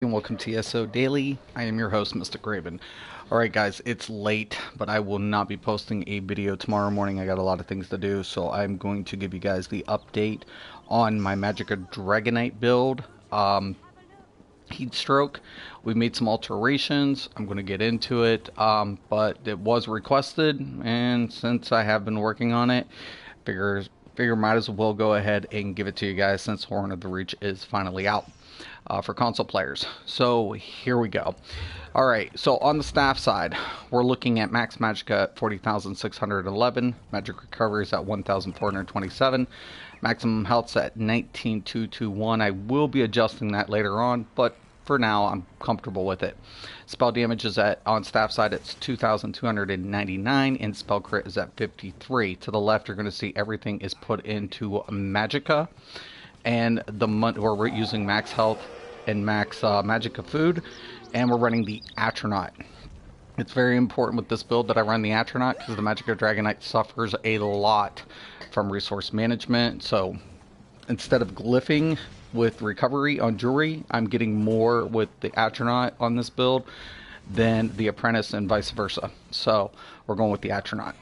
And welcome to ESO Daily. I am your host, Mr. Graven. Alright guys, it's late, but I will not be posting a video tomorrow morning. I got a lot of things to do, so I'm going to give you guys the update on my Magicka Dragonkight build. Heatstroke. We made some alterations. I'm going to get into it, but it was requested, and since I have been working on it, figure might as well go ahead and give it to you guys since Horn of the Reach is finally out for console players. So here we go. Alright, so on the staff side, we're looking at max Magicka at 40,611, magic recoveries at 1,427, maximum health's at 19,221. I will be adjusting that later on, but for now I'm comfortable with it. Spell damage is on staff side it's 2,299 and spell crit is at 53. To the left you're going to see everything is put into Magicka, and we're using max health and max Magicka food, and we're running the Atronach. It's very important with this build that I run the Atronach because the Magicka Dragonkight suffers a lot from resource management. So instead of glyphing with recovery on jewelry, I'm getting more with the Atronach on this build than the Apprentice and vice versa. So we're going with the Atronach.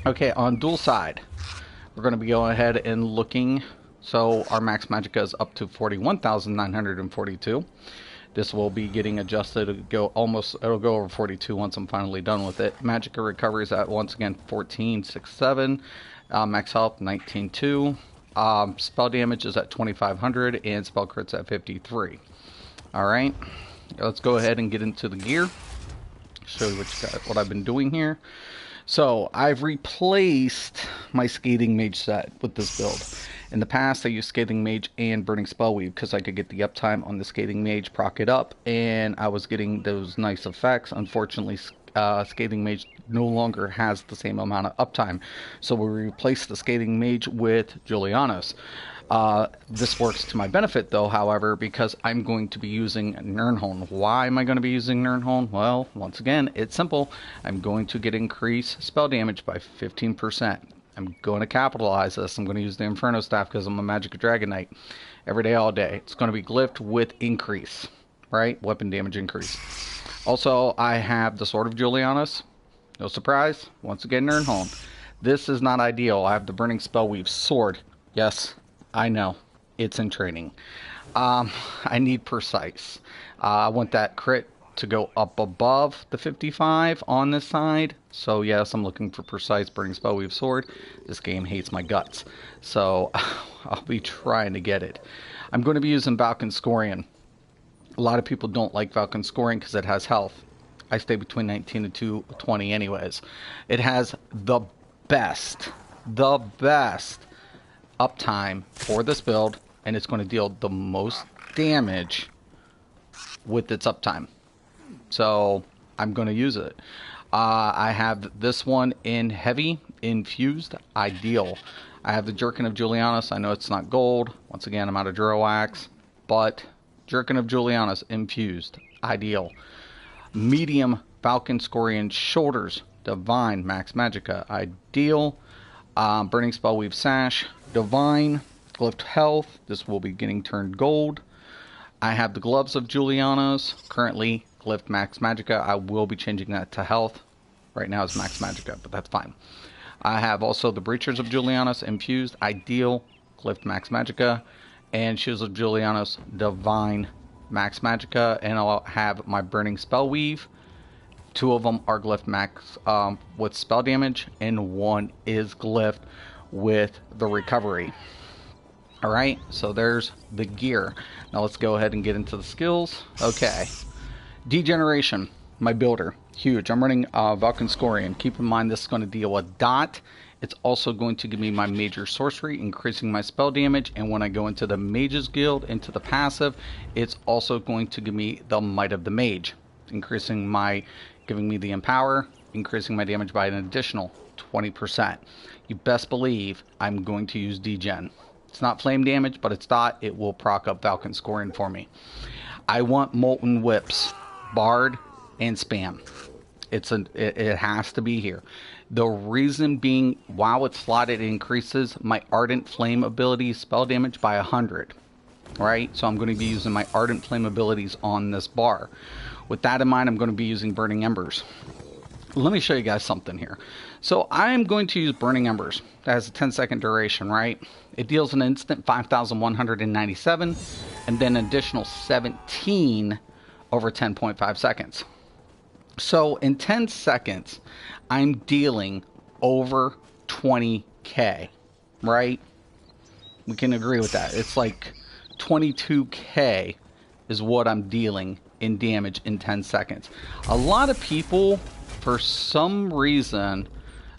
Okay, on dual side, we're going to be going ahead and looking. So our max Magicka is up to 41,942. This will be getting adjusted. It'll go over 42 once I'm finally done with it. Magicka recoveries at once again 1467. Max health 19.2. Spell damage is at 2,500 and spell crits at 53. Alright, let's go ahead and get into the gear. Show you what I've been doing here. So I've replaced my Scathing Mage set with this build. In the past I used Scathing Mage and Burning Spellweave because I could get the uptime on the Scathing Mage, proc it up, and I was getting those nice effects. Unfortunately, Scathing Mage no longer has the same amount of uptime, so we replaced the Scathing Mage with Julianos. This works to my benefit though, however, because I'm going to be using Nirnhorn. Why am I going to be using Nirnhorn? Well, once again, it's simple. I'm going to get increased spell damage by 15%. I'm going to capitalize this. I'm going to use the Inferno Staff because I'm a Magicka Dragonkight. Every day, all day. It's going to be glyphed with increase, right? Weapon damage increase. Also, I have the Sword of Julianos. No surprise. Once again, Nirnhorn. This is not ideal. I have the Burning Spellweave Sword. Yes, I know. It's in training. I need precise. I want that crit to go up above the 55 on this side. So yes, I'm looking for precise Burning Spellweave Sword. This game hates my guts. So I'll be trying to get it. I'm going to be using Valkynscorian. A lot of people don't like Valkynscorian because it has health. I stay between 19 and 220 anyways. It has the best uptime for this build, and it's going to deal the most damage with its uptime. So I'm going to use it. I have this one in heavy, infused, ideal. I have the Jerkin of Julianos. I know it's not gold. Once again, I'm out of Duroax, but Jerkin of Julianos infused, ideal. Medium Valkynscorian shoulders, divine, max Magicka, ideal. Burning Spellweave Sash, divine, glyphed health. This will be getting turned gold. I have the gloves of Julianos, currently glyphed max Magicka. I will be changing that to health. Right now it's max Magicka, but that's fine. I have also the breachers of Julianos infused, ideal, glyphed max Magicka, and shoes of Julianos divine, max Magicka, and I'll have my burning spellweave. Two of them are glyphed max with spell damage, and one is glyphed with the recovery. Alright, so there's the gear. Now let's go ahead and get into the skills. Okay. Degeneration, my builder, huge. I'm running Valkynscorian. Keep in mind this is going to deal a dot. It's also going to give me my major sorcery, increasing my spell damage. And when I go into the Mages Guild, into the passive, it's also going to give me the Might of the Mage, giving me the Empower, increasing my damage by an additional 20%. You best believe I'm going to use degen. It's not flame damage, but it's dot. It will proc up Valkynscorian for me. I want Molten Whips, Bard, and Spam. It has to be here. The reason being, while it's slotted, it increases my Ardent Flame ability spell damage by 100. right? So I'm going to be using my Ardent Flame abilities on this bar. With that in mind, I'm going to be using Burning Embers. Let me show you guys something here. So I'm going to use Burning Embers. That has a 10-second duration, right? It deals an instant 5,197 and then an additional 17 over 10.5 seconds. So in 10 seconds, I'm dealing over 20k, right? We can agree with that. It's like 22k is what I'm dealing in damage in 10 seconds. A lot of people, for some reason,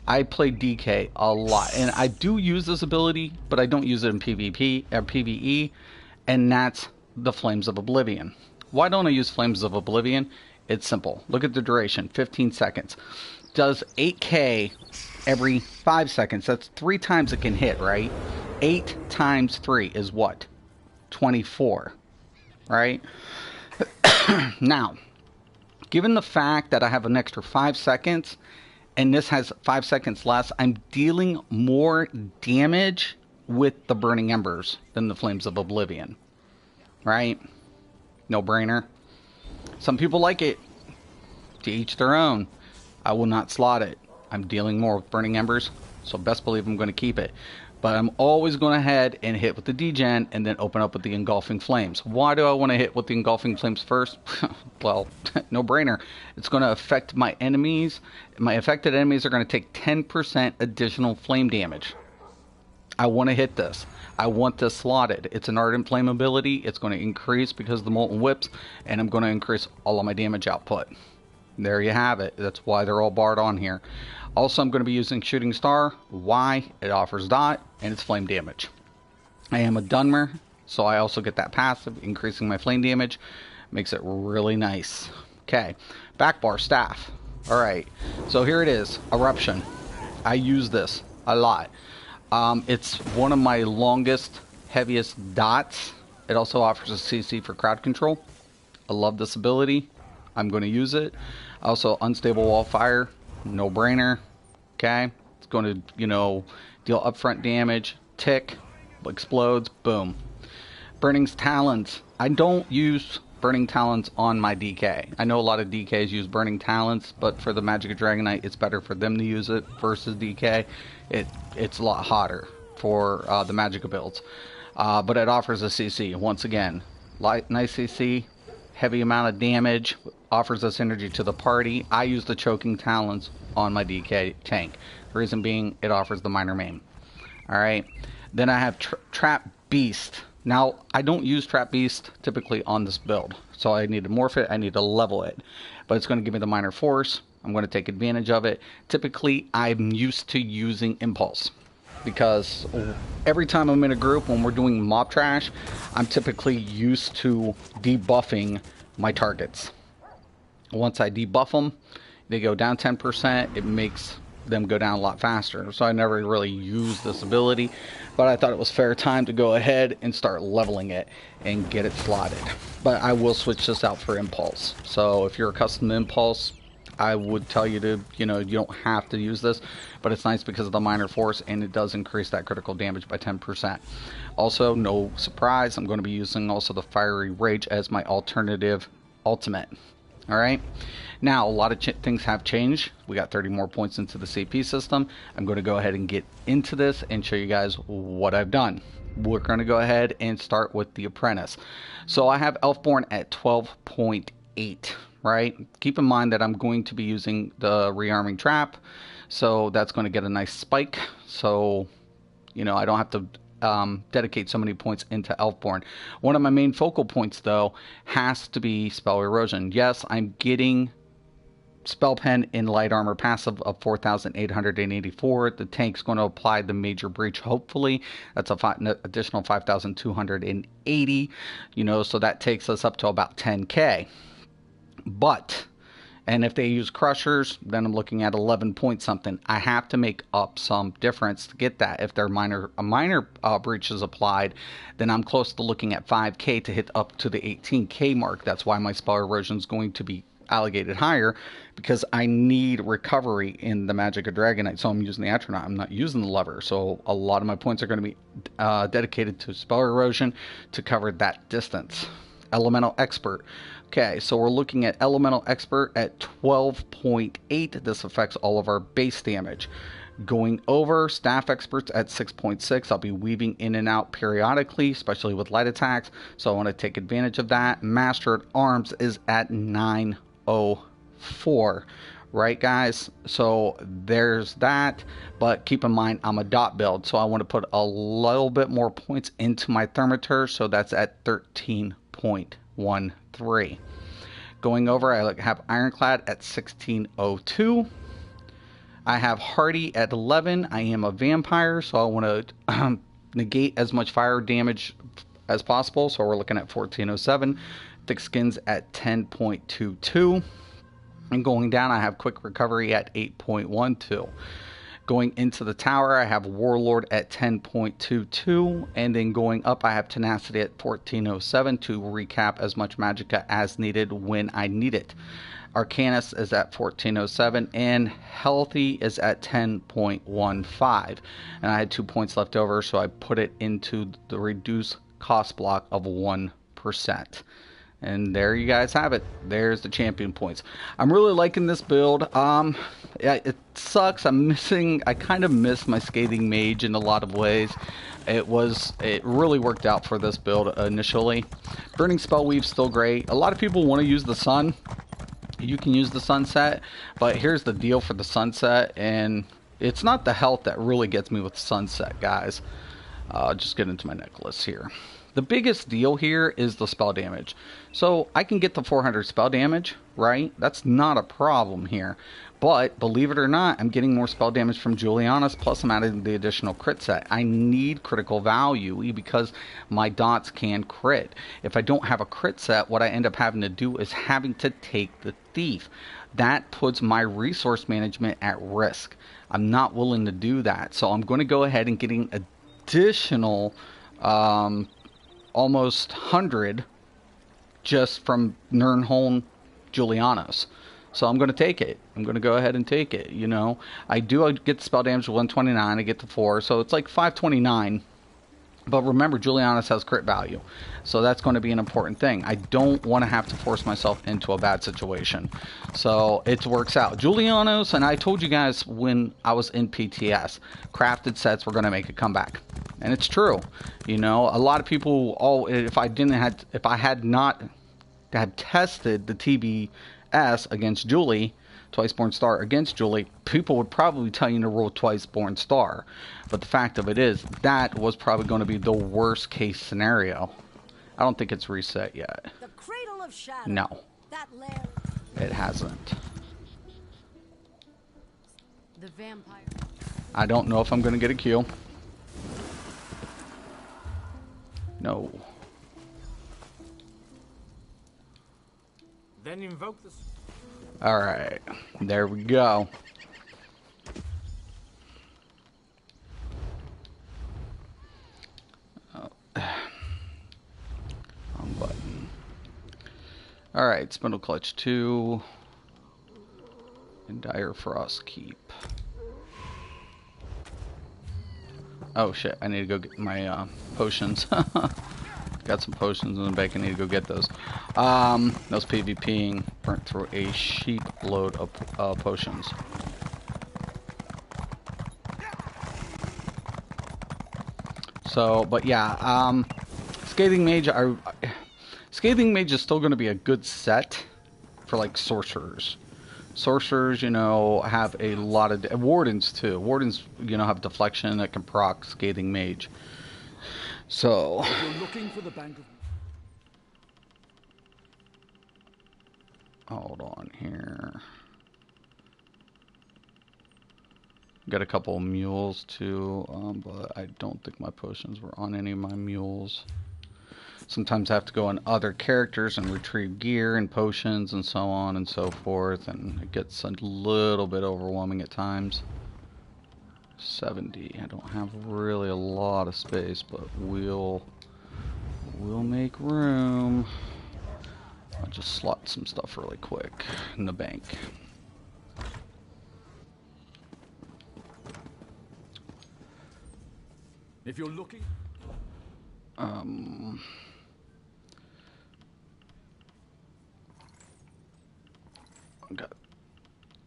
I play DK a lot, and I do use this ability, but I don't use it in PvP or PvE, and that's the Flames of Oblivion. Why don't I use Flames of Oblivion? It's simple. Look at the duration, 15 seconds. Does 8k every 5 seconds. That's 3 times it can hit, right? 8 times 3 is what? 24, right? Now, given the fact that I have an extra 5 seconds, and this has 5 seconds less, I'm dealing more damage with the Burning Embers than the Flames of Oblivion, right? No brainer. Some people like it. To each their own. I will not slot it. I'm dealing more with Burning Embers, so best believe I'm going to keep it. But I'm always going to head and hit with the degen and then open up with the Engulfing Flames. Why do I want to hit with the Engulfing Flames first? Well, no brainer. It's going to affect my enemies. My affected enemies are going to take 10% additional flame damage. I want to hit this. I want this slotted. It's an Ardent Flame ability. It's going to increase because of the Molten Whips, and I'm going to increase all of my damage output. There you have it. That's why they're all barred on here. Also, I'm going to be using Shooting Star. Why? It offers dot, and it's flame damage. I am a Dunmer, so I also get that passive, increasing my flame damage. Makes it really nice. Okay, back bar staff. Alright, so here it is. Eruption. I use this a lot. It's one of my longest, heaviest dots. It also offers a CC for crowd control. I love this ability. I'm going to use it. Also, Unstable Wall Fire. No brainer. Okay, it's going to, deal upfront damage. Tick, explodes, boom. Burning's Talons. I don't use Burning Talons on my DK. I know a lot of DKs use Burning Talons, but for the Magicka Dragonkight, it's better for them to use it versus DK. It's a lot hotter for the Magicka builds. But it offers a CC. Once again, nice CC, heavy amount of damage, offers us energy to the party. I use the Choking Talons on my DK tank. The reason being, it offers the minor main. Alright, then I have Trap Beast. Now, I don't use Trap Beast typically on this build, so I need to morph it, I need to level it. But it's going to give me the minor force. I'm going to take advantage of it. Typically, I'm used to using Impulse, because every time I'm in a group, when we're doing mob trash, I'm typically used to debuffing my targets. Once I debuff them, they go down 10%. It makes them go down a lot faster. So I never really used this ability, but I thought it was fair time to go ahead and start leveling it and get it slotted. But I will switch this out for Impulse. So if you're accustomed to Impulse, I would tell you to, you don't have to use this, but it's nice because of the minor force, and it does increase that critical damage by 10%. Also, no surprise, I'm going to be using also the Fiery Rage as my alternative ultimate. Alright, now a lot of things have changed. We got 30 more points into the CP system. I'm going to go ahead and get into this and show you guys what I've done. We're going to go ahead and start with the Apprentice. So I have Elfborn at 12.8, right? Keep in mind that I'm going to be using the Rearming Trap, so that's going to get a nice spike. So, I don't have to dedicate so many points into Elfborn. One of my main focal points, though, has to be Spell Erosion. Yes, I'm getting Spell Pen in Light Armor passive of 4,884. The tank's going to apply the Major Breach, hopefully. That's an additional 5,280, so that takes us up to about 10k. But, and if they use Crushers, then I'm looking at 11 point something. I have to make up some difference to get that. If a minor breach is applied, then I'm close to looking at 5k to hit up to the 18k mark. That's why my Spell Erosion is going to be allocated higher because I need recovery in the Magicka Dragonkight. So I'm using the Atronach. I'm not using the lever. So a lot of my points are going to be dedicated to spell erosion to cover that distance. Elemental Expert. Okay, so we're looking at Elemental Expert at 12.8. This affects all of our base damage. Going over, Staff Experts at 6.6. I'll be weaving in and out periodically, especially with light attacks, so I want to take advantage of that. Master at Arms is at 904. Right, guys? So there's that, but keep in mind I'm a dot build, so I want to put a little bit more points into my Thermatur, so that's at 13.13. Going over, I have Ironclad at 1602. I have Hardy at 11. I am a vampire, so I want to negate as much fire damage as possible, so we're looking at 1407. Thick Skins at 10.22. And going down, I have Quick Recovery at 8.12. Going into the tower, I have Warlord at 10.22. And then going up, I have Tenacity at 1407 to recap as much Magicka as needed when I need it. Arcanus is at 1407, and Healthy is at 10.15. And I had 2 points left over, so I put it into the reduced cost block of 1%. And there you guys have it. There's the champion points. I'm really liking this build. Yeah, it sucks. I kind of miss my Scathing Mage in a lot of ways. It really worked out for this build initially. Burning Spell Weave's still great. A lot of people want to use the Sun. You can use the Sunset, but here's the deal for the Sunset, and it's not the health that really gets me with Sunset, guys. Just get into my necklace here. The biggest deal here is the spell damage. So I can get the 400 spell damage, right? That's not a problem here. But believe it or not, I'm getting more spell damage from Juliana's, plus I'm adding the additional crit set. I need critical value because my dots can crit. If I don't have a crit set, what I end up having to do is having to take the Thief. That puts my resource management at risk. I'm not willing to do that. So I'm going to go ahead and getting additional almost 100 just from Nirnholm Juliana's. So I'm going to take it. I'm going to go ahead and take it, you know. I get the spell damage to 129. I get to 4. So it's like 529. But remember, Juliana's has crit value. So that's going to be an important thing. I don't want to have to force myself into a bad situation. So it works out. Juliana's, and I told you guys when I was in PTS, crafted sets were going to make a comeback. And it's true. You know, a lot of people, if I had not have tested the TBS against Julie, Twiceborn Star against Julie, people would probably tell you to roll Twiceborn Star. But the fact of it is, that was probably going to be the worst case scenario. I don't think it's reset yet. The Cradle of Shadow. No. That lair. It hasn't. The vampire. I don't know if I'm going to get a Q. No. Then invoke this. Alright. There we go. Wrong button. Alright, Spindle Clutch 2. And Dire Frost Keep. Oh shit, I need to go get my potions. Got some potions in the bank. I need to go get those. Those PvPing burnt through a sheep load of potions. So, but yeah, Scathing Mage. Scathing Mage is still going to be a good set for like sorcerers. Sorcerers, you know, have a lot of wardens too. Wardens, you know, have deflection that can proc Scathing Mage. So, You're looking for the bank of... hold on here. Got a couple of mules too, but I don't think my potions were on any of my mules. Sometimes I have to go on other characters and retrieve gear and potions and so on and so forth, and it gets a little bit overwhelming at times. 70. I don't have really a lot of space, but we'll make room. I'll just slot some stuff really quick in the bank. If you're looking, got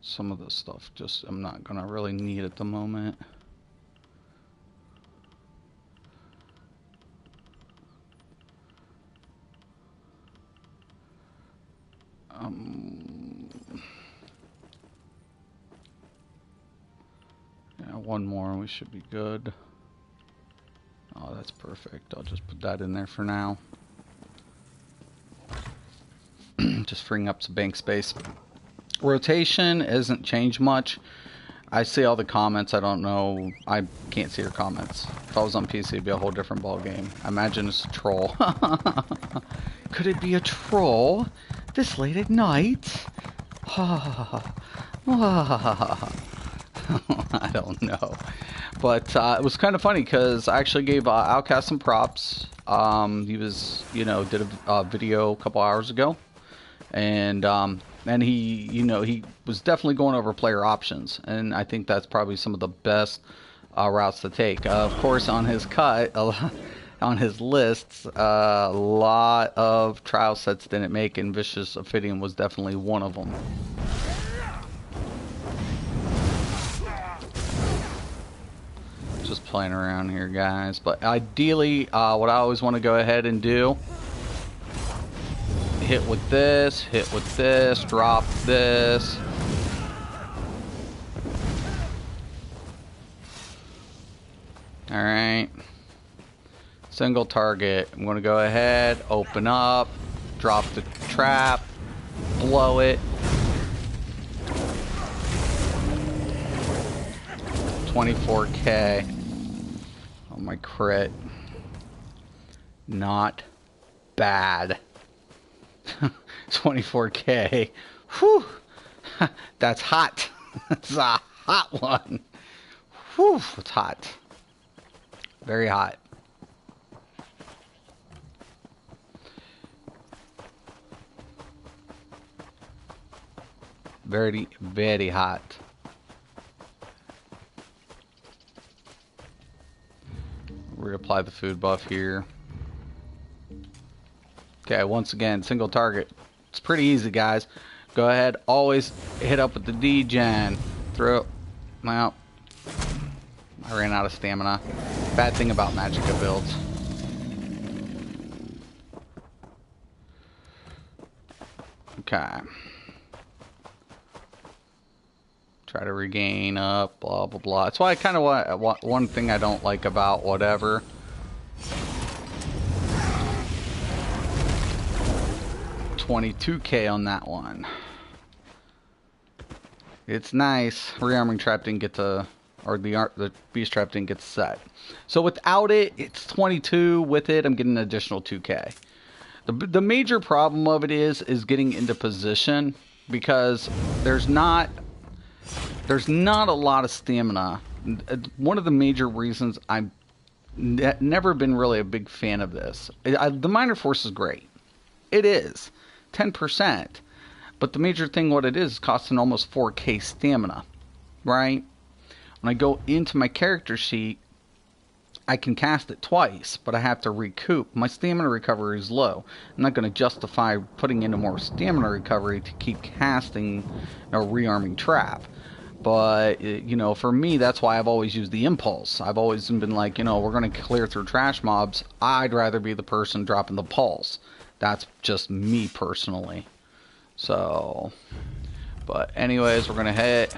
some of this stuff. Just I'm not gonna really need at the moment. Yeah, one more and we should be good. Oh, that's perfect. I'll just put that in there for now. Just freeing up some bank space. Rotation isn't changed much. I see all the comments. I don't know. I can't see your comments. If I was on PC, it'd be a whole different ball game. I imagine it's a troll. Could it be a troll this late at night? I don't know. But it was kind of funny because I actually gave Outcast some props. He was, did a video a couple hours ago. And he, he was definitely going over player options. And I think that's probably some of the best routes to take. Of course, on his on his lists, a lot of trial sets didn't make, and Vicious Ophidian was definitely one of them. Just playing around here, guys. But ideally, what I always want to go ahead and do, hit with this, drop this. Alright. Single target. I'm going to go ahead, open up, drop the trap, blow it. 24k on my crit. Not bad. 24k. Whew. That's hot. That's a hot one. Whew. It's hot. Very hot. Very, very hot. Reapply the food buff here. Okay, once again, single target. It's pretty easy, guys. Go ahead, always hit up with the D-gen. Throw. Well, I ran out of stamina. Bad thing about Magicka builds. Okay. Try to regain up, blah, blah, blah. That's why I kind of want one thing I don't like about whatever. $22k on that one. It's nice. Rearming trap didn't get to, or the beast trap didn't get set. So without it, it's 22. With it, I'm getting an additional 2k. The major problem of it is getting into position, because there's not a lot of stamina. One of the major reasons I've never been really a big fan of this. The minor force is great. It is 10%, but the major thing what it is costing almost 4k stamina, right? When I go into my character sheet, I can cast it twice, but I have to recoup. My stamina recovery is low. I'm not going to justify putting in more stamina recovery to keep casting a rearming trap. But, for me, that's why I've always used the impulse. I've always been like, we're going to clear through trash mobs. I'd rather be the person dropping the pulse. That's just me personally. So, but anyways, we're going to hit.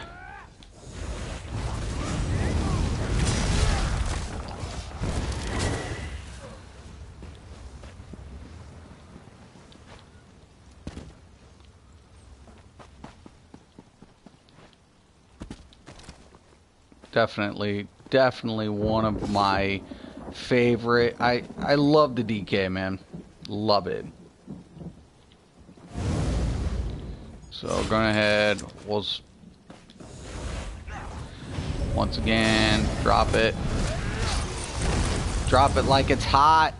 Definitely one of my favorite. I love the DK, man. Love it. So going ahead, we'll once again drop it. Drop it like it's hot.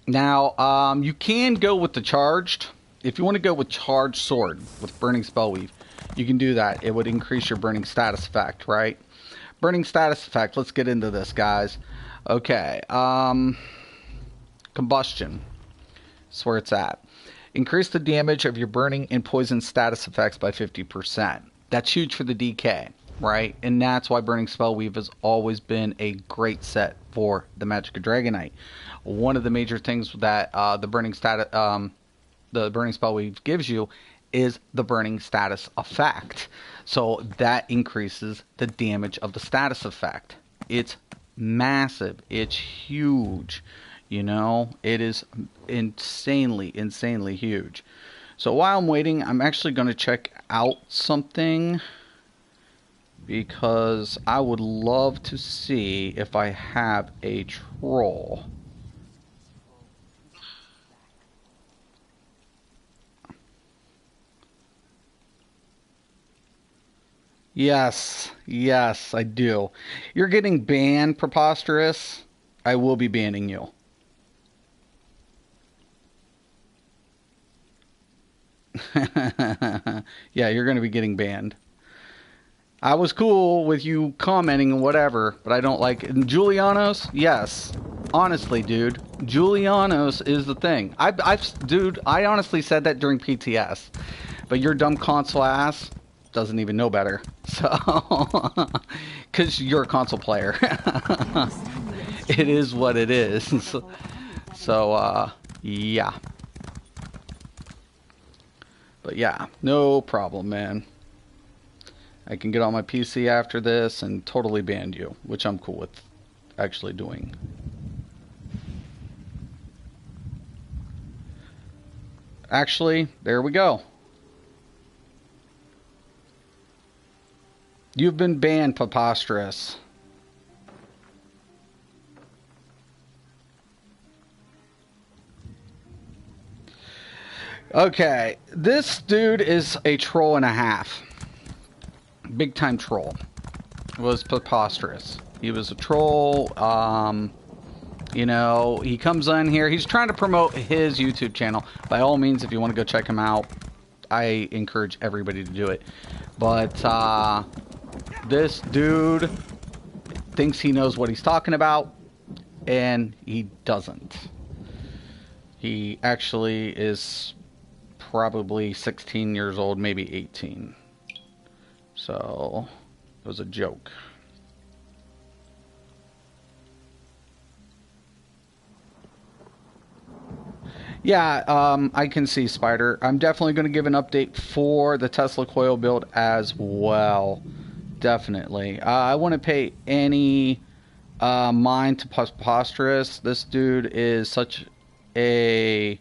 Now, you can go with the charged. If you want to go with charged sword with burning spell weave, you can do that. It would increase your burning status effect, right? Burning status effect. Let's get into this, guys. Okay. Combustion. That's where it's at. Increase the damage of your burning and poison status effects by 50%. That's huge for the DK, right? And that's why burning spell weave has always been a great set for the Magicka Dragonkight. One of the major things that the burning spell weave gives you is the burning status effect. So that increases the damage of the status effect. It's massive. It's huge. You know, it is insanely huge. So while I'm waiting, I'm actually going to check out something, because I would love to see if I have a troll. Yes, I do. You're getting banned, Preposterous. I will be banning you. Yeah, you're going to be getting banned. I was cool with you commenting and whatever, but I don't like it. And Julianos, yes. Honestly, dude, Julianos is the thing. Dude, I honestly said that during PTS, but your dumb console ass doesn't even know better. So, because you're a console player. It is what it is. So, yeah. But yeah, no problem, man. I can get on my PC after this and totally ban you, which I'm cool with actually doing. Actually, there we go. You've been banned, Preposterous. Okay, this dude is a troll and a half. Big time troll. It was Preposterous. He was a troll. You know, he comes on here. He's trying to promote his YouTube channel. By all means, if you want to go check him out, I encourage everybody to do it. But this dude thinks he knows what he's talking about, and he doesn't. He actually is probably 16 years old, maybe 18. So, it was a joke. Yeah, I can see, Spider. I'm definitely going to give an update for the Tesla coil build as well. Definitely. I wouldn't pay any mind to Preposterous. This dude is such a...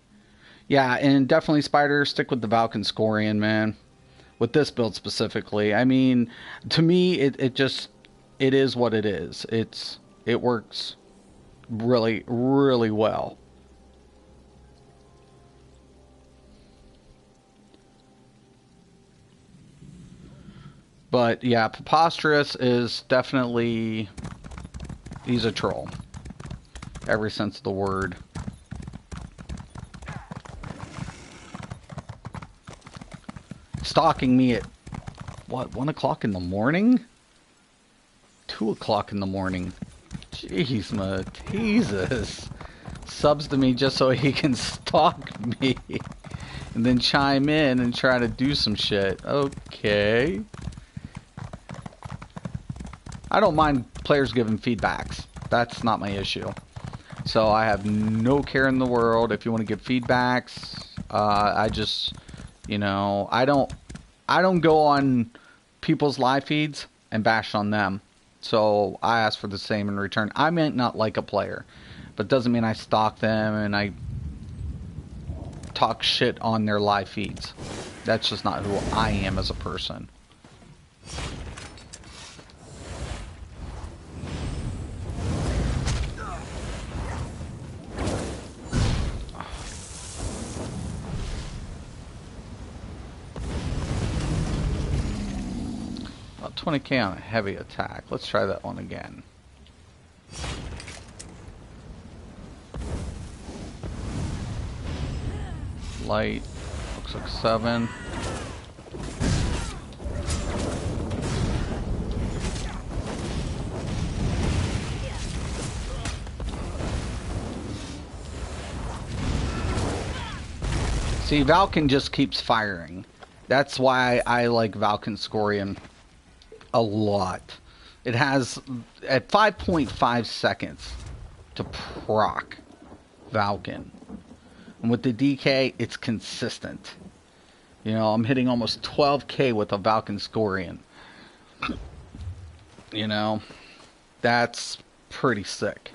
Yeah, and definitely, Spider, stick with the Valken Scorian, man. With this build specifically. I mean, to me, it is what it is. It works really, really well. But yeah, Preposterous is definitely... He's a troll. Every sense of the word. Stalking me at, what, 1 o'clock in the morning? 2 o'clock in the morning. Jeez, Matesus. Subs to me just so he can stalk me. And then chime in and try to do some shit. Okay. I don't mind players giving feedbacks. That's not my issue. So I have no care in the world if you want to give feedbacks. I just, you know, I don't go on people's live feeds and bash on them. So I ask for the same in return. I might not like a player, but doesn't mean I stalk them and I talk shit on their live feeds. That's just not who I am as a person. About 20k on a heavy attack. Let's try that one again. Light. Looks like 7. See, Valken just keeps firing. That's why I like Valken Scorian a lot. It has at 5.5 seconds to proc Valken. And with the DK, it's consistent. You know, I'm hitting almost 12k with a Valken Scorian. You know, that's pretty sick.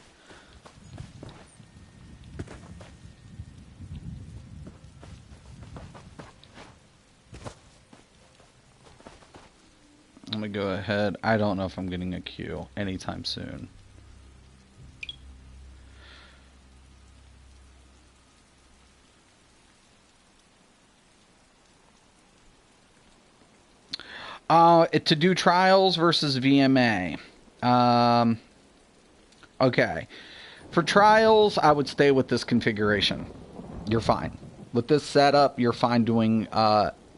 Let me go ahead. I don't know if I'm getting a Q anytime soon. To do trials versus VMA. Okay. For trials, I would stay with this configuration. You're fine. With this setup, you're fine doing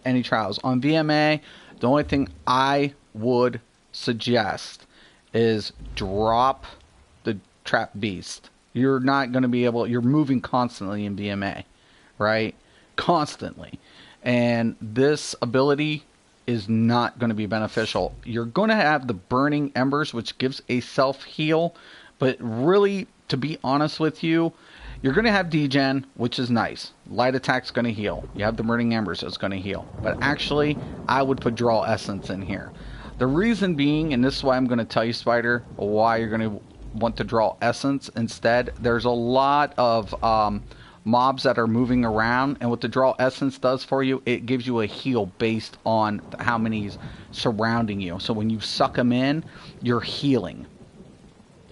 any trials. On VMA, the only thing I would suggest is drop the Trap Beast. You're not going to be able... You're moving constantly in VMA, right? Constantly. And this ability is not going to be beneficial. You're going to have the Burning Embers, which gives a self-heal, but really, to be honest with you, you're going to have degen, which is nice. Light attack's going to heal. You have the Burning Embers, it's going to heal. But actually, I would put Draw Essence in here. The reason being, and this is why I'm going to tell you, Spider, why you're going to want to Draw Essence instead. There's a lot of mobs that are moving around, and what the Draw Essence does for you, it gives you a heal based on how many's surrounding you. So when you suck them in, you're healing,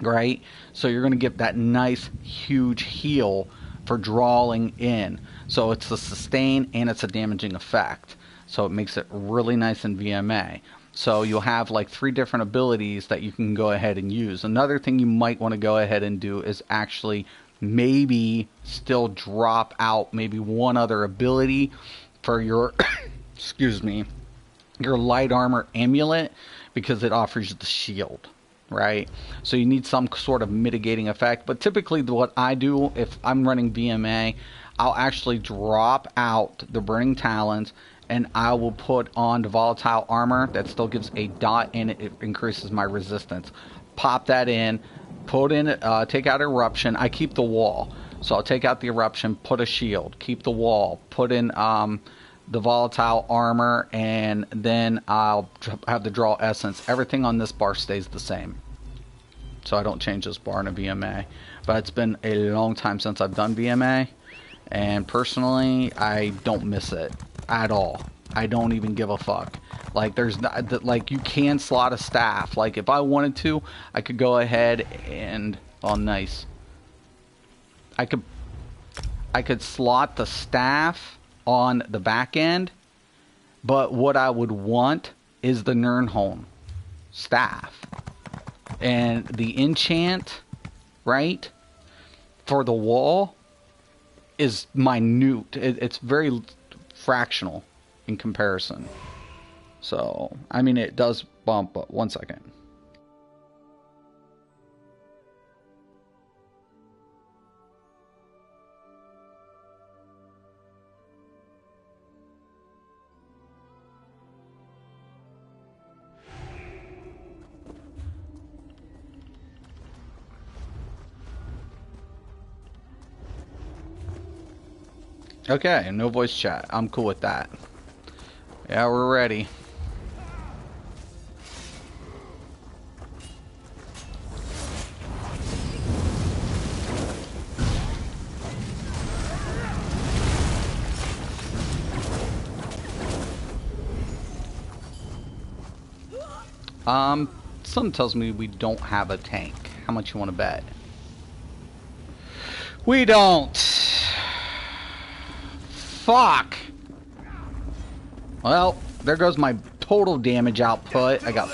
right? So you're going to get that nice huge heal for drawing in. So it's a sustain and it's a damaging effect, so it makes it really nice in VMA. So you'll have like 3 different abilities that you can go ahead and use. Another thing you might want to go ahead and do is actually maybe still drop out maybe one other ability for your excuse me, your light armor amulet, because it offers the shield, right? So you need some sort of mitigating effect. But typically what I do if I'm running VMA, I'll actually drop out the Burning Talons and I will put on the volatile armor that still gives a dot and it increases my resistance. Pop that in, put in, take out eruption. I keep the wall, so I'll take out the eruption, put a shield, keep the wall, put in the volatile armor, and then I'll have the Draw Essence. Everything on this bar stays the same, so I don't change this bar in a VMA. But it's been a long time since I've done VMA, and personally, I don't miss it at all. I don't even give a fuck. Like, there's not, like, you can slot a staff. Like, if I wanted to, I could go ahead and, oh, nice. I could slot the staff on the back end, but what I would want is the Nirnholm staff. And the enchant, right, for the wall is minute. It's very fractional in comparison. So, I mean, it does bump, but 1 second. Okay, no voice chat. I'm cool with that. Yeah, we're ready. Something tells me we don't have a tank. How much you want to bet? We don't. Fuck. Well, there goes my total damage output. I got...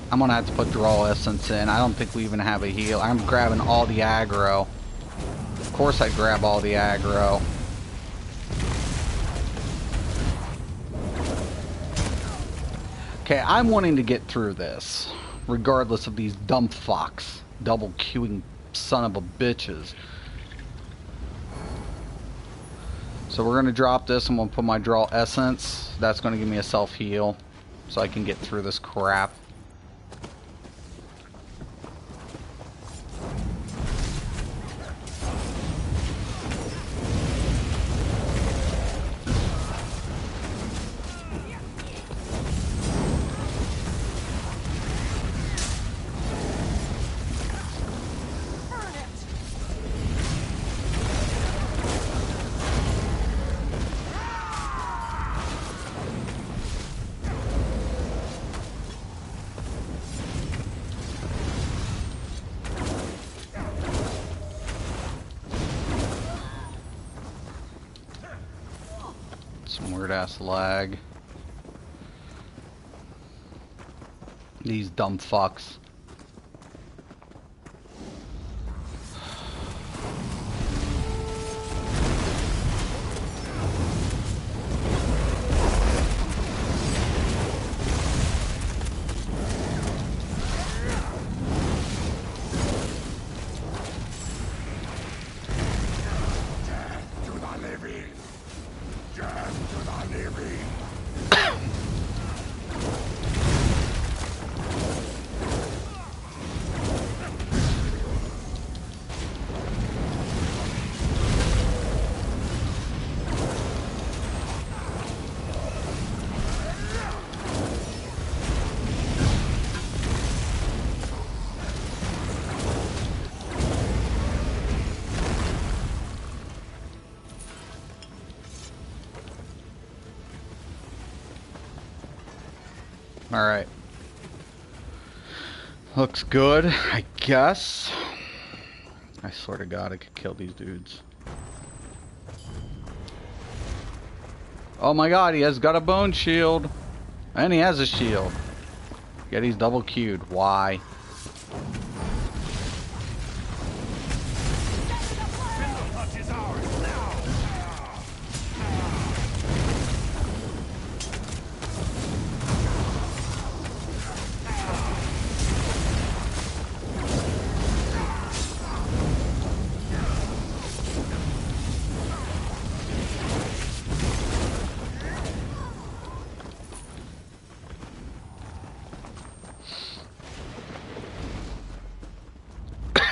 I'm gonna have to put draw essence in. I don't think we even have a heal. I'm grabbing all the aggro. Of course I grab all the aggro. Okay, I'm wanting to get through this, regardless of these dumb fucks, double queuing son of a bitches. So we're gonna drop this. I'm gonna put my draw essence. That's gonna give me a self heal, so I can get through this crap. Some weird ass lag. These dumb fucks. Alright. Looks good, I guess. I swear to God I could kill these dudes. Oh my God, he has got a bone shield. And he has a shield. Yet he's double queued. Why?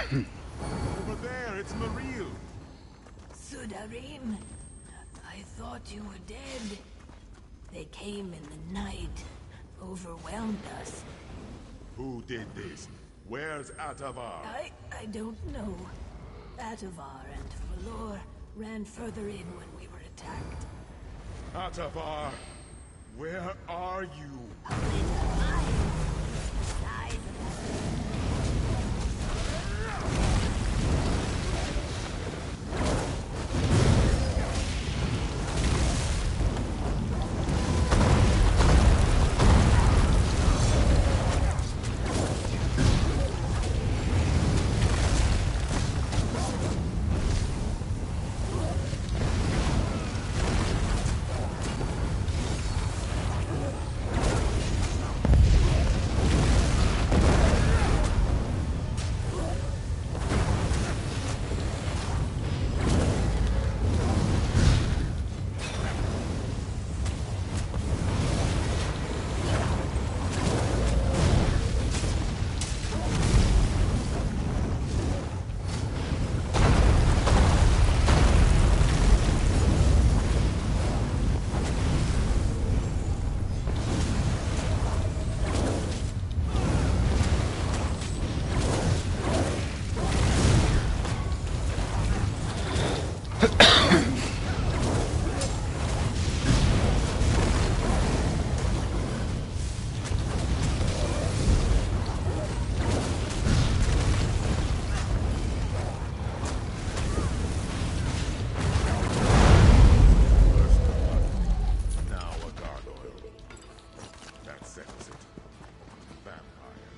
Over there, it's Maril. Sudarim, I thought you were dead. They came in the night, overwhelmed us. Who did this? Where's Atavar? I don't know. Atavar and Valor ran further in when we were attacked. Atavar, where are you? A little lion, the size of That settles it. Vampire.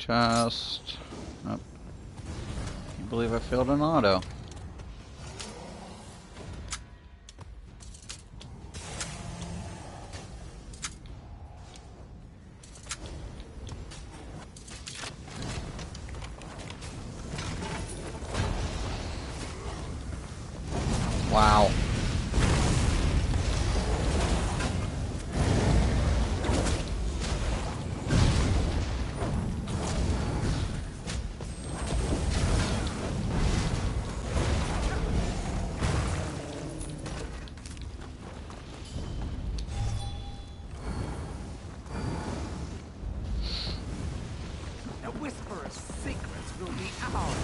chest. Oh. Can't believe I failed an auto. Wow. The Whisperer's secrets will be ours.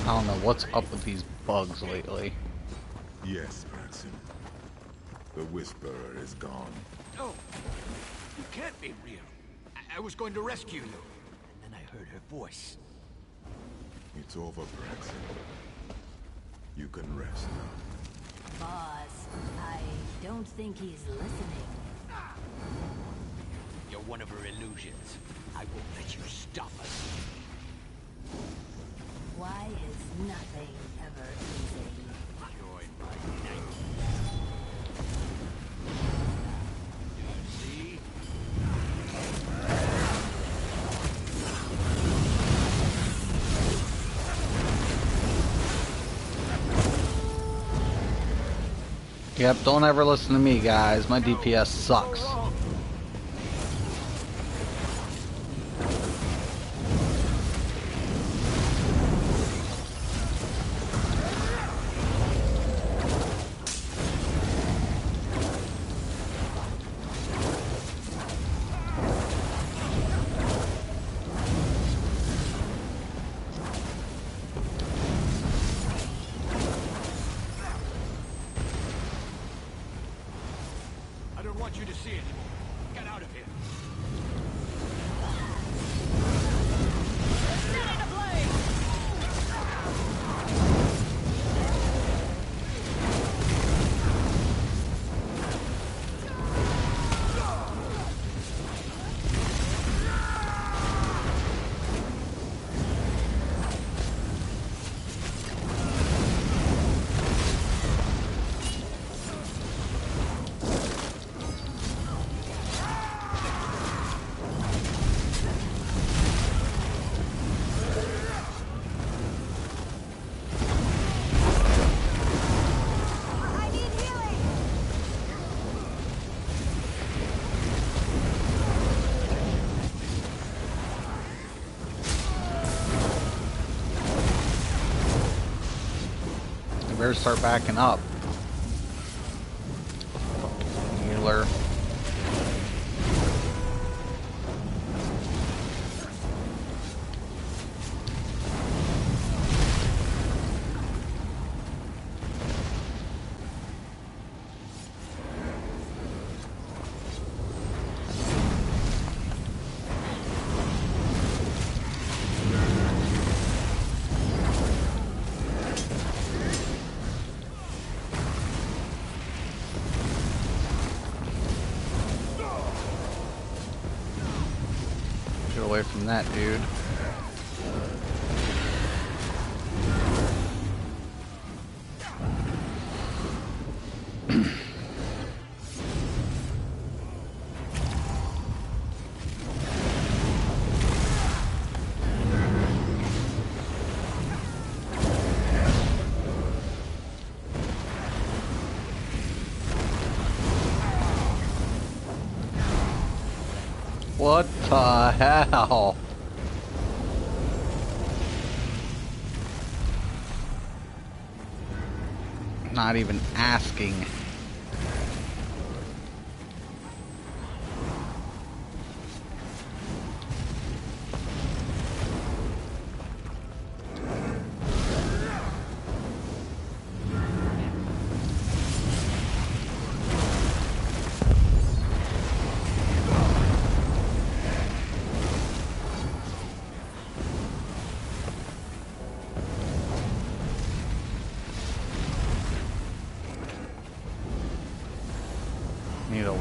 I don't know what's up with these bugs lately. Yes, Branson. The Whisperer is gone. No, you can't be real. I was going to rescue you, and then I heard her voice. It's over, Branson. You can rest now. Boss, I don't think he's listening. You're one of her illusions. I won't let you stop us. Why is nothing ever easy? Join my knight. Do you see? Yep, don't ever listen to me, guys. My DPS sucks. I don't want you to see it. Get out of here. Better start backing up. Healer. Get away from that dude. What the hell? Not even asking.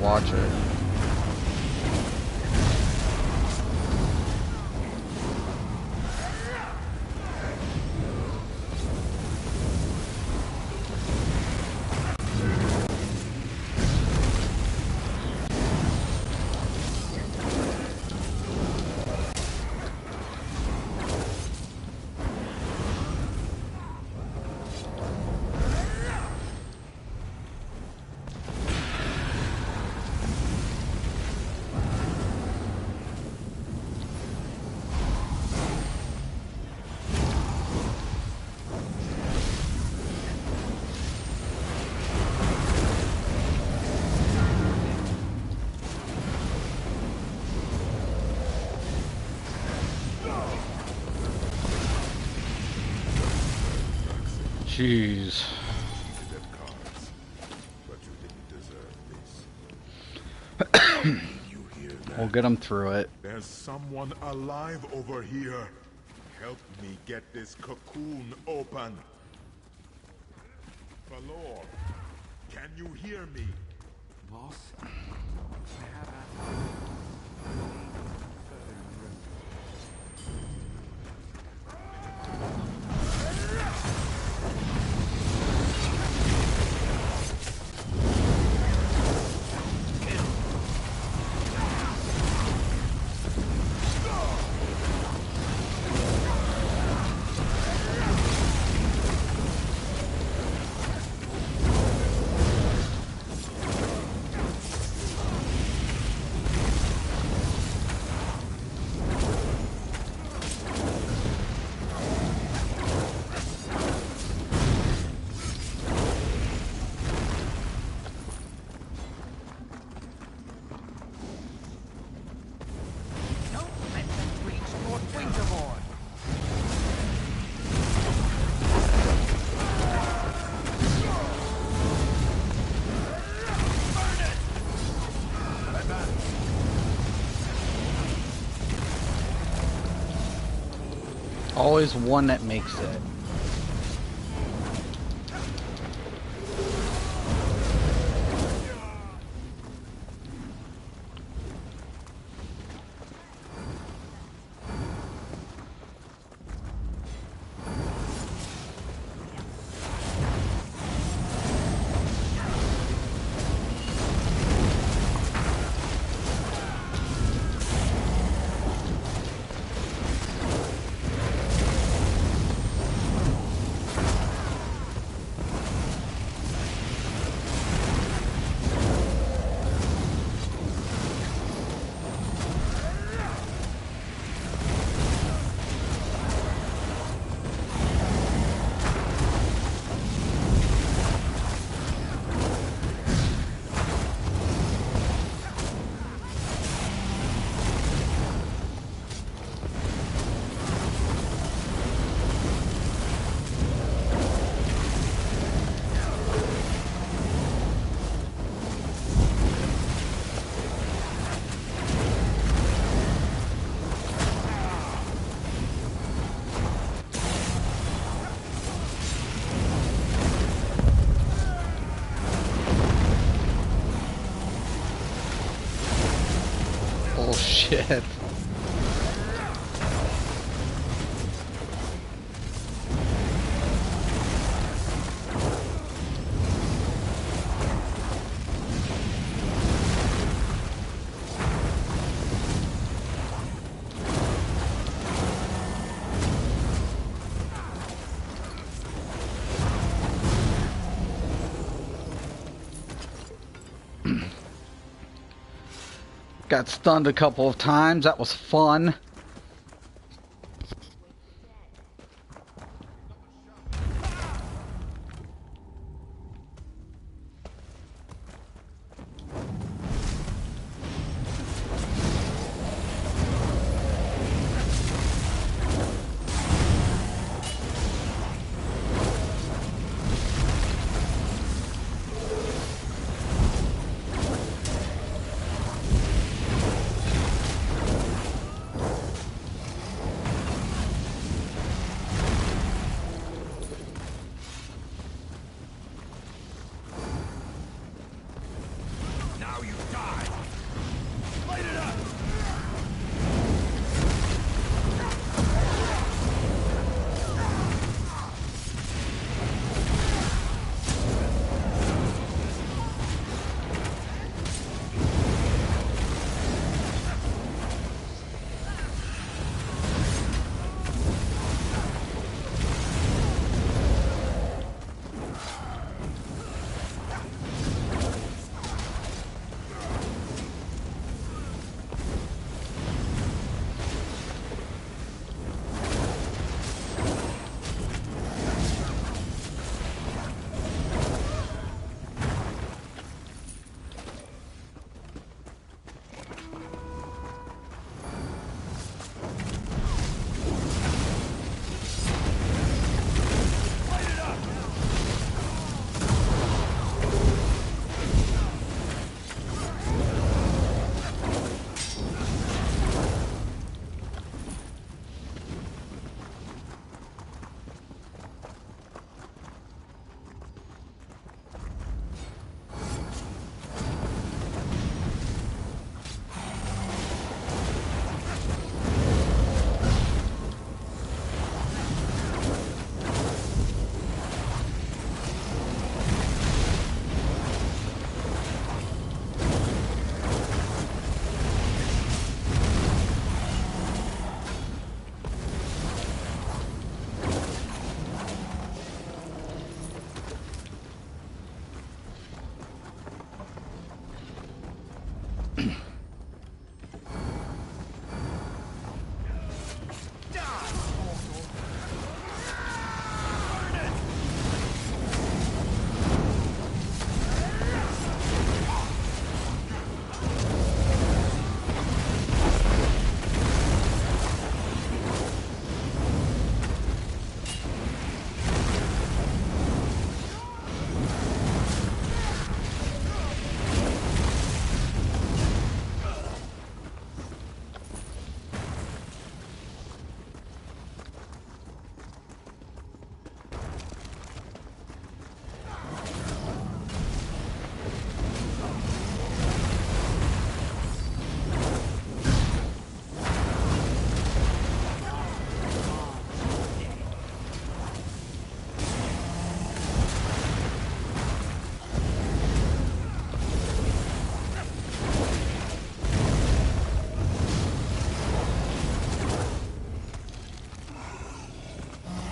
watch it. Jeez. We'll get him through it. There's someone alive over here. Help me get this cocoon open. Valor, can you hear me? Boss? Always one that makes it. Oh shit. Got stunned a couple of times. That was fun.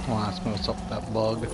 Don't ask me what's up with that bug.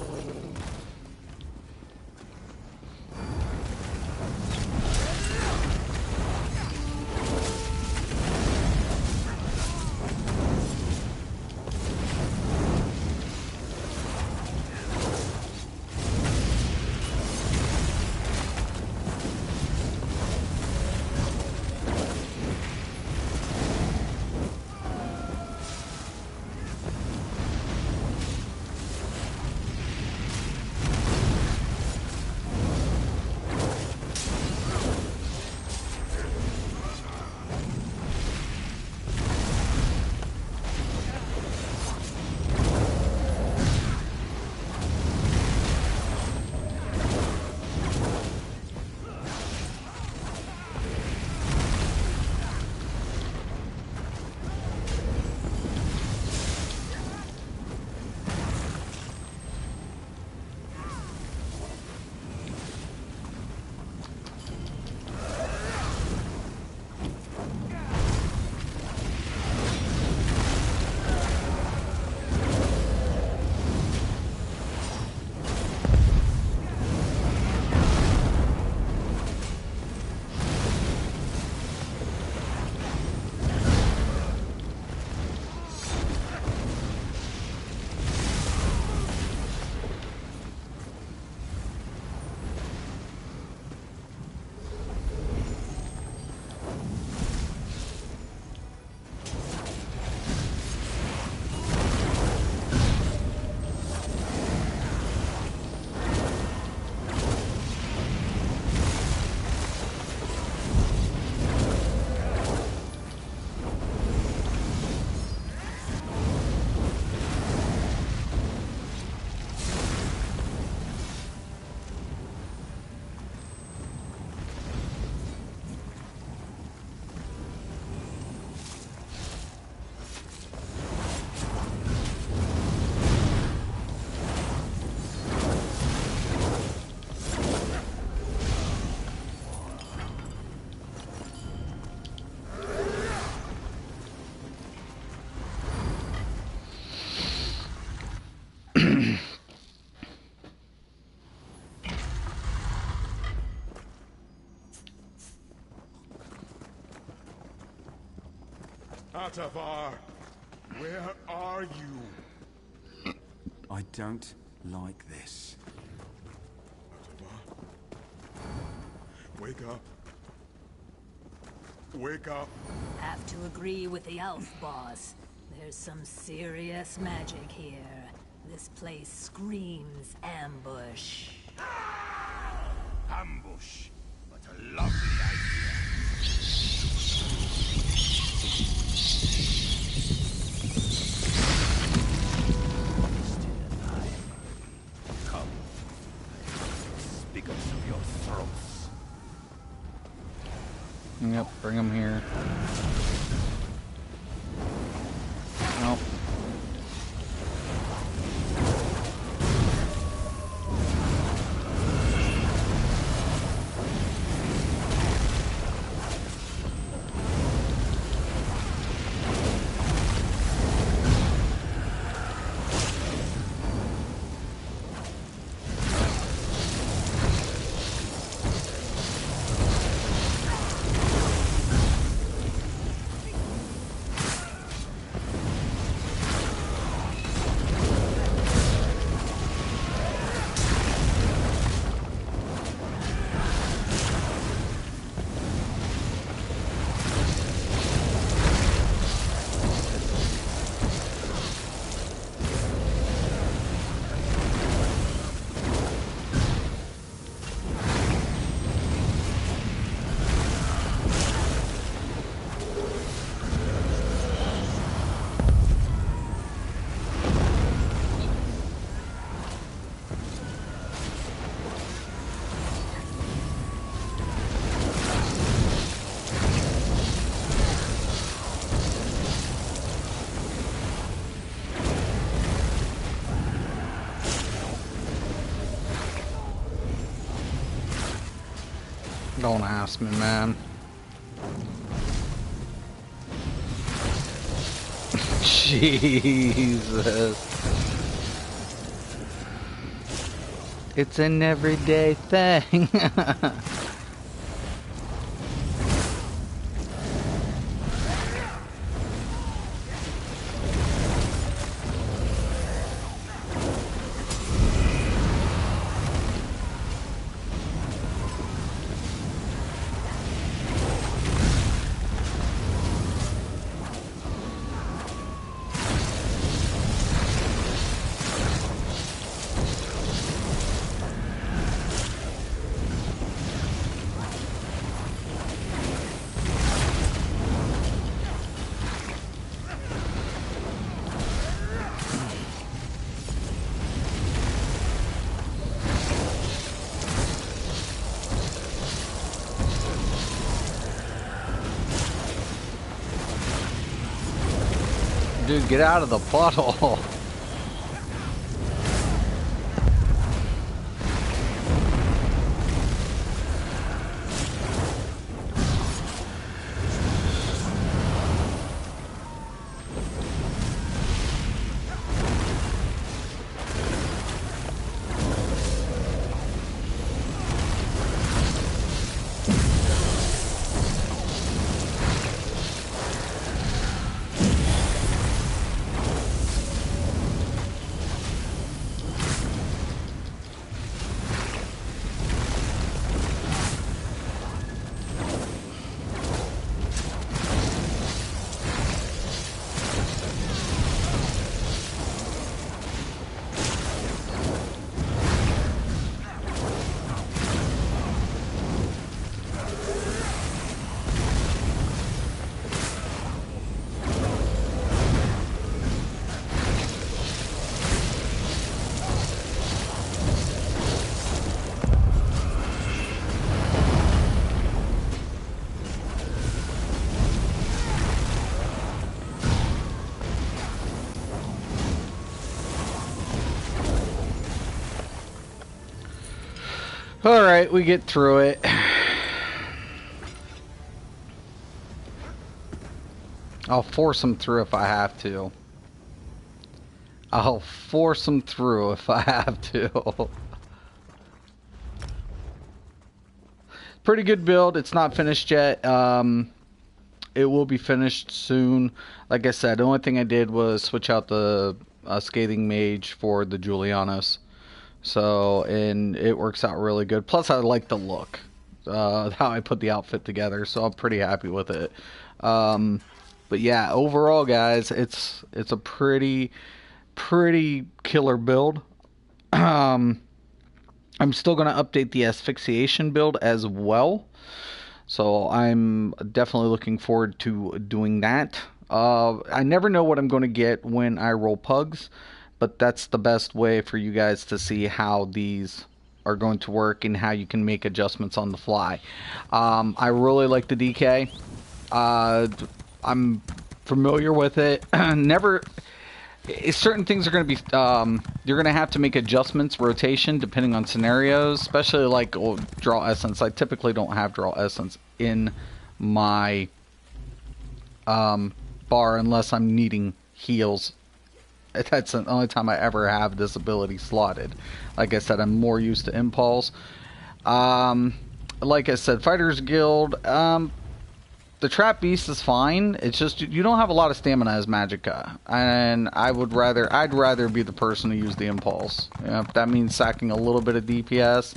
HOTR, where are you? I don't like this. HOTR, wake up. Wake up. Have to agree with the elf boss. There's some serious magic here. This place screams ambush. Ambush. But a lovely idea. Come. Speak us of your throats. Yep, bring him here. Nope. Don't ask me, man. Jesus. It's an everyday thing. Dude, get out of the puddle. Alright, we get through it. I'll force them through if I have to. I'll force them through if I have to. Pretty good build. It's not finished yet. It will be finished soon. Like I said, the only thing I did was switch out the Scathing Mage for the Julianos. So, and it works out really good. Plus, I like the look, how I put the outfit together. So I'm pretty happy with it. But yeah, overall, guys, it's a pretty killer build. I'm still gonna update the asphyxiation build as well. So I'm definitely looking forward to doing that. I never know what I'm going to get when I roll pugs. But that's the best way for you guys to see how these are going to work and how you can make adjustments on the fly. I really like the DK. I'm familiar with it. Certain things are going to be, you're going to have to make adjustments, rotation, depending on scenarios, especially like draw essence. I typically don't have draw essence in my bar unless I'm needing heals. That's the only time I ever have this ability slotted. Like I said, I'm more used to impulse. Like I said, Fighters Guild, the Trap Beast is fine. It's just you don't have a lot of stamina as Magicka, and I'd rather be the person to use the impulse. You know, if that means sacking a little bit of DPS,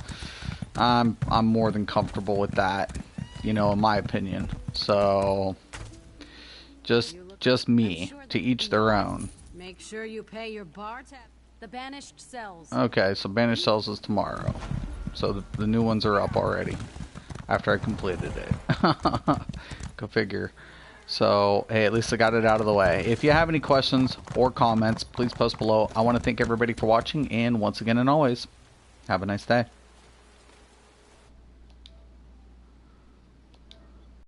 I'm more than comfortable with that. You know, in my opinion. So just me, to each their own. Make sure you pay your bar tab. The banished cells. Okay, so banished cells is tomorrow. So the new ones are up already. After I completed it. Go figure. So, hey, at least I got it out of the way. If you have any questions or comments, please post below. I want to thank everybody for watching. And once again and always, have a nice day.